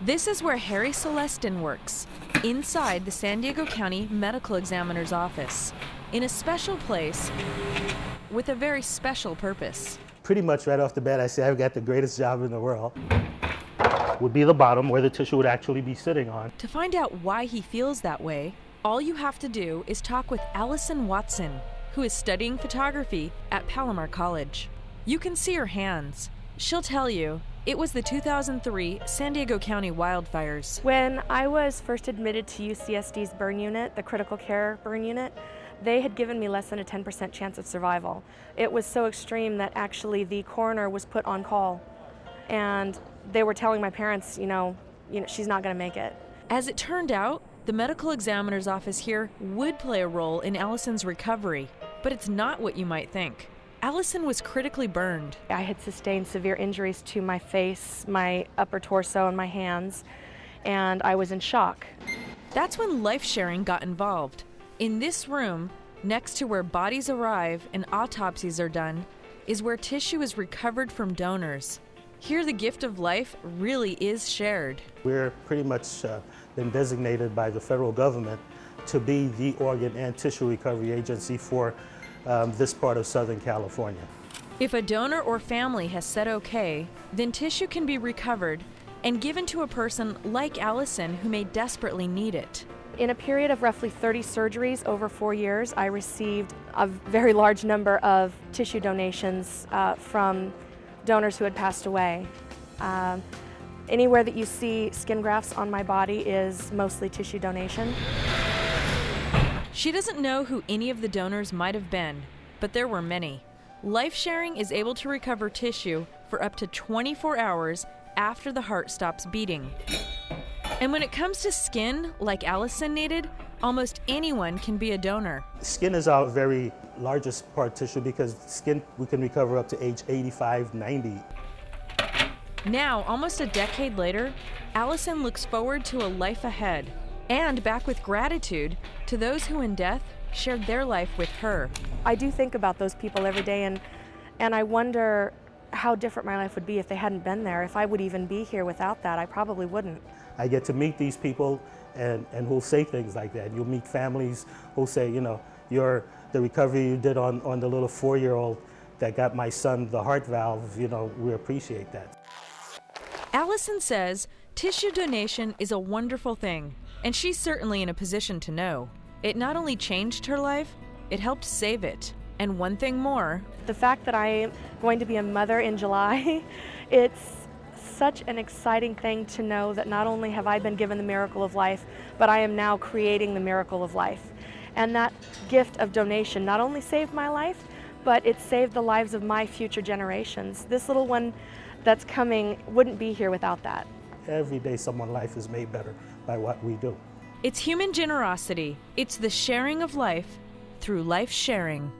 This is where Harry Celestin works, inside the San Diego County Medical Examiner's office, in a special place with a very special purpose. Pretty much right off the bat, I say I've got the greatest job in the world. Would be the bottom where the tissue would actually be sitting on. To find out why he feels that way, all you have to do is talk with Allison Watson, who is studying photography at Palomar College. You can see her hands. She'll tell you it was the 2003 San Diego County wildfires. When I was first admitted to UCSD's burn unit, the critical care burn unit, they had given me less than a 10% chance of survival. It was so extreme that actually the coroner was put on call, and they were telling my parents, she's not going to make it. As it turned out, the medical examiner's office here would play a role in Allison's recovery, but it's not what you might think. Allison was critically burned. I had sustained severe injuries to my face, my upper torso, and my hands, and I was in shock. That's when Lifesharing got involved. In this room, next to where bodies arrive and autopsies are done, is where tissue is recovered from donors. Here, the gift of life really is shared. We're pretty much been designated by the federal government to be the organ and tissue recovery agency for this part of Southern California. If a donor or family has said okay, then tissue can be recovered and given to a person like Allison who may desperately need it. In a period of roughly 30 surgeries over 4 years, I received a very large number of tissue donations from donors who had passed away. Anywhere that you see skin grafts on my body is mostly tissue donation. She doesn't know who any of the donors might have been, but there were many. Lifesharing is able to recover tissue for up to 24 hours after the heart stops beating. And when it comes to skin, like Allison needed, almost anyone can be a donor. Skin is our very largest part tissue because skin we can recover up to age 85, 90. Now, almost a decade later, Allison looks forward to a life ahead and back with gratitude to those who in death shared their life with her. I do think about those people every day, and I wonder how different my life would be if they hadn't been there. If I would even be here without that, I probably wouldn't. I get to meet these people and who'll say things like that. You'll meet families who'll say, the recovery you did on the little 4-year-old that got my son the heart valve, we appreciate that. Allison says tissue donation is a wonderful thing, and she's certainly in a position to know. It not only changed her life, it helped save it. And one thing more. The fact that I am going to be a mother in July, it's such an exciting thing to know that not only have I been given the miracle of life, but I am now creating the miracle of life. And that gift of donation not only saved my life, but it saved the lives of my future generations. This little one that's coming wouldn't be here without that. Every day someone's life is made better by what we do. It's human generosity. It's the sharing of life through life sharing.